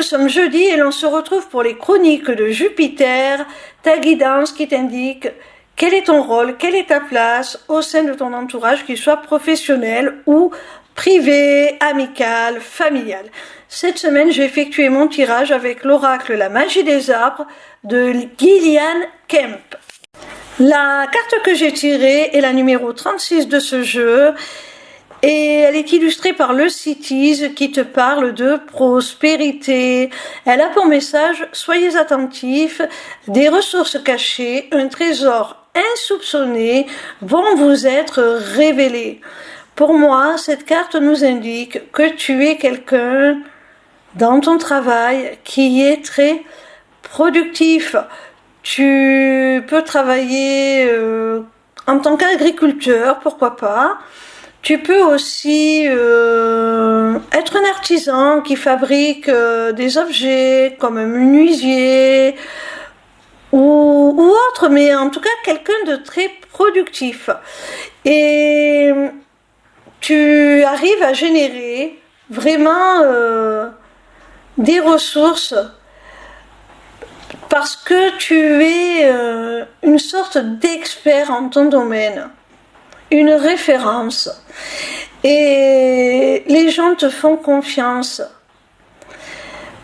sommes jeudi et l'on se retrouve pour les chroniques de Jupiter, ta guidance qui t'indique quel est ton rôle, quelle est ta place au sein de ton entourage, qu'il soit professionnel ou privé, amical, familial. Cette semaine, j'ai effectué mon tirage avec l'oracle La Magie des Arbres de Gillian Kemp. La carte que j'ai tirée est la numéro 36 de ce jeu et elle est illustrée par le Cities qui te parle de prospérité. Elle a pour message: soyez attentifs, des ressources cachées, un trésor insoupçonné vont vous être révélés. Pour moi, cette carte nous indique que tu es quelqu'un dans ton travail qui est très productif. Tu peux travailler en tant qu'agriculteur, pourquoi pas. Tu peux aussi être un artisan qui fabrique des objets comme un menuisier ou autre, mais en tout cas quelqu'un de très productif. Et tu arrives à générer vraiment des ressources parce que tu es une sorte d'expert en ton domaine, une référence, et les gens te font confiance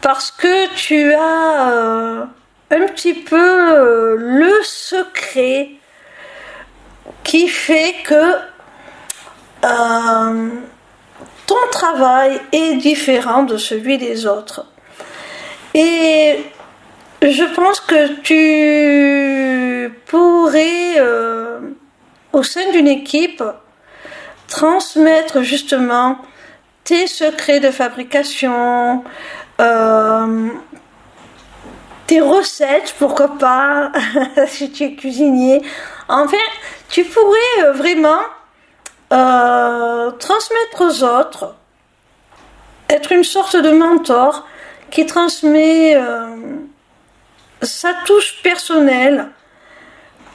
parce que tu as un petit peu le secret qui fait que ton travail est différent de celui des autres. Et je pense que tu pourrais, au sein d'une équipe, transmettre justement tes secrets de fabrication, tes recettes, pourquoi pas, si tu es cuisinier. Enfin, tu pourrais vraiment transmettre aux autres, être une sorte de mentor qui transmet sa touche personnelle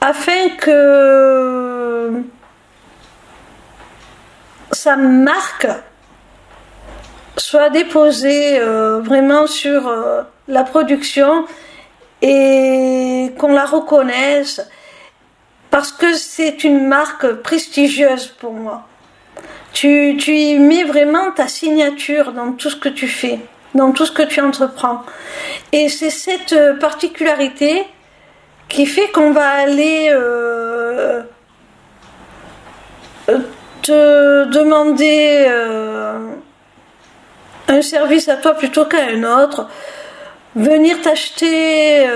afin que sa marque soit déposée vraiment sur la production et qu'on la reconnaisse parce que c'est une marque prestigieuse pour moi. Tu y mets vraiment ta signature dans tout ce que tu fais, dans tout ce que tu entreprends. Et c'est cette particularité qui fait qu'on va aller te demander un service à toi plutôt qu'à un autre, venir t'acheter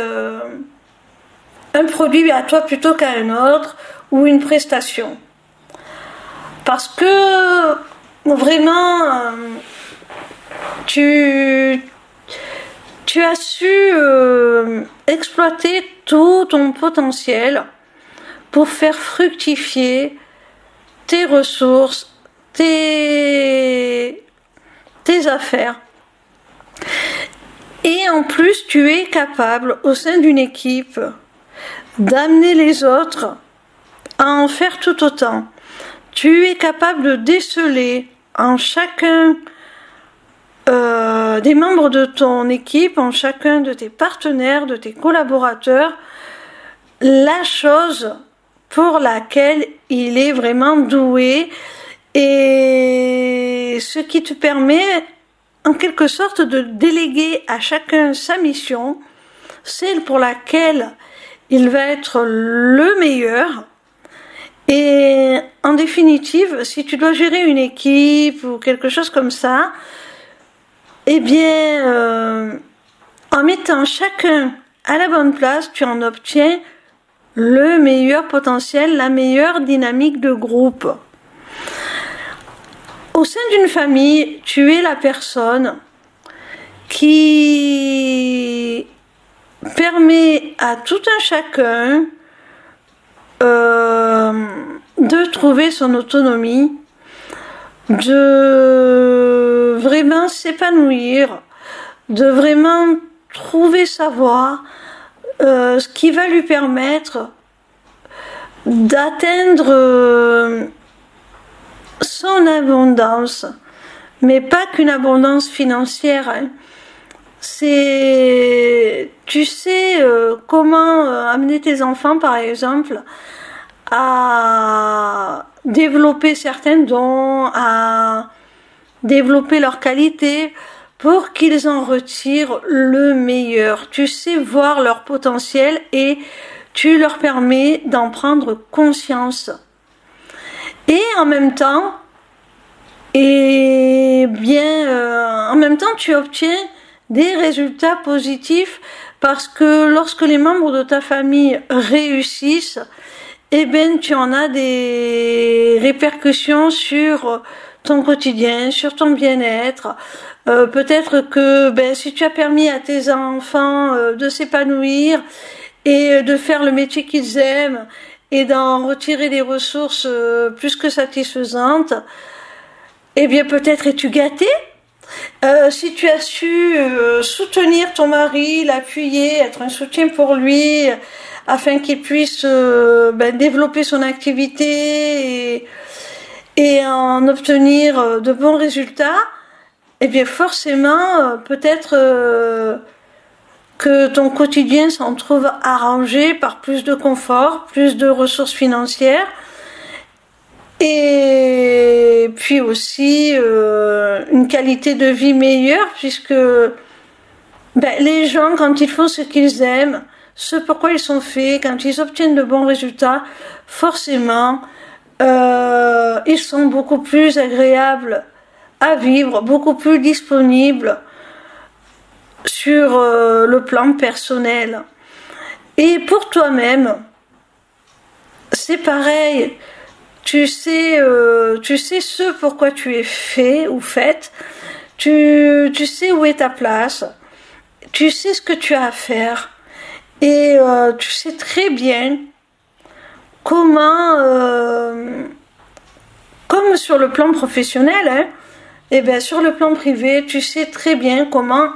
un produit à toi plutôt qu'à un autre, ou une prestation. Parce que vraiment, tu as su exploiter tout ton potentiel pour faire fructifier tes ressources, tes affaires. Et en plus, tu es capable, au sein d'une équipe, d'amener les autres à en faire tout autant. Tu es capable de déceler en chacun des membres de ton équipe, en chacun de tes partenaires, de tes collaborateurs, la chose pour laquelle il est vraiment doué, et ce qui te permet en quelque sorte de déléguer à chacun sa mission, celle pour laquelle il va être le meilleur. Et en définitive, si tu dois gérer une équipe ou quelque chose comme ça, eh bien, en mettant chacun à la bonne place, tu en obtiens le meilleur potentiel, la meilleure dynamique de groupe. Au sein d'une famille, tu es la personne qui permet à tout un chacun de trouver son autonomie, de vraiment s'épanouir, de vraiment trouver sa voie, ce qui va lui permettre d'atteindre son abondance, mais pas qu'une abondance financière, hein, tu sais comment amener tes enfants, par exemple, à développer certains dons, à développer leurs qualités pour qu'ils en retirent le meilleur. Tu sais voir leur potentiel et tu leur permets d'en prendre conscience. Et en même temps, tu obtiens des résultats positifs parce que lorsque les membres de ta famille réussissent, eh ben, tu en as des répercussions sur ton quotidien, sur ton bien-être. Peut-être que si tu as permis à tes enfants de s'épanouir et de faire le métier qu'ils aiment et d'en retirer des ressources plus que satisfaisantes, eh bien peut-être es-tu gâté. Si tu as su soutenir ton mari, l'appuyer, être un soutien pour lui, afin qu'il puisse développer son activité et en obtenir de bons résultats, eh bien forcément, peut-être que ton quotidien s'en trouve arrangé par plus de confort, plus de ressources financières, et puis aussi une qualité de vie meilleure, puisque les gens, quand ils font ce qu'ils aiment, ce pourquoi ils sont faits, quand ils obtiennent de bons résultats, forcément, ils sont beaucoup plus agréables à vivre, beaucoup plus disponibles sur le plan personnel. Et pour toi-même, c'est pareil. Tu sais ce pourquoi tu es fait ou faite. Tu sais où est ta place. Tu sais ce que tu as à faire. Et tu sais très bien comment, comme sur le plan professionnel, sur le plan privé, tu sais très bien comment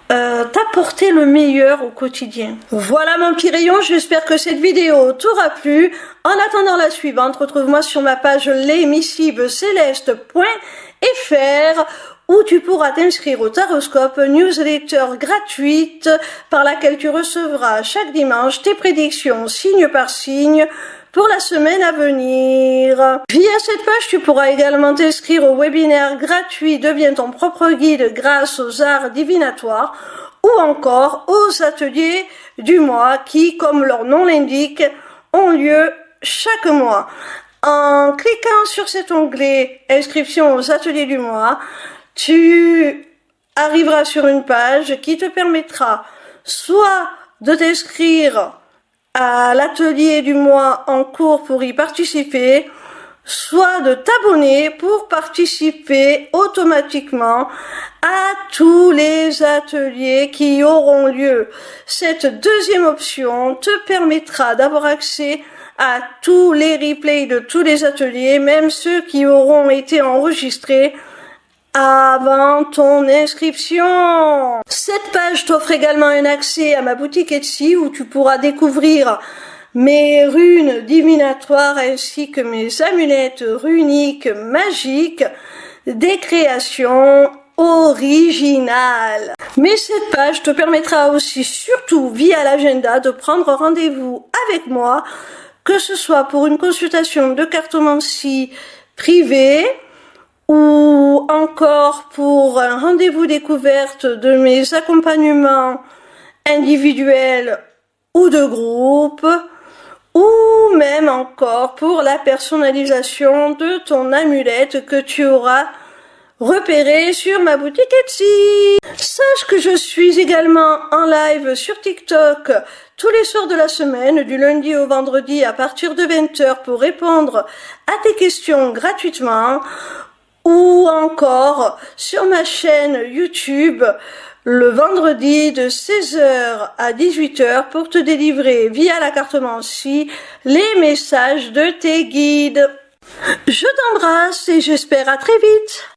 t'apporter le meilleur au quotidien. Voilà mon petit rayon, j'espère que cette vidéo t'aura plu. En attendant la suivante, retrouve-moi sur ma page lesmissiblecéleste.fr où tu pourras t'inscrire au Taroscope, newsletter gratuite par laquelle tu recevras chaque dimanche tes prédictions signe par signe pour la semaine à venir. Via cette page, tu pourras également t'inscrire au webinaire gratuit Deviens ton propre guide grâce aux arts divinatoires ou encore aux ateliers du mois qui, comme leur nom l'indique, ont lieu chaque mois. En cliquant sur cet onglet Inscription aux ateliers du mois, tu arriveras sur une page qui te permettra soit de t'inscrire à l'atelier du mois en cours pour y participer, soit de t'abonner pour participer automatiquement à tous les ateliers qui auront lieu. Cette deuxième option te permettra d'avoir accès à tous les replays de tous les ateliers, même ceux qui auront été enregistrés avant ton inscription. Cette page t'offre également un accès à ma boutique Etsy où tu pourras découvrir mes runes divinatoires ainsi que mes amulettes runiques magiques, des créations originales. Mais cette page te permettra aussi, surtout via l'agenda, de prendre rendez-vous avec moi, que ce soit pour une consultation de cartomancie privée, ou encore pour un rendez-vous découverte de mes accompagnements individuels ou de groupe, ou même encore pour la personnalisation de ton amulette que tu auras repérée sur ma boutique Etsy. Sache que je suis également en live sur TikTok tous les soirs de la semaine, du lundi au vendredi à partir de 20h pour répondre à tes questions gratuitement, ou encore sur ma chaîne YouTube le vendredi de 16h à 18h pour te délivrer via la cartomancie les messages de tes guides. Je t'embrasse et j'espère à très vite.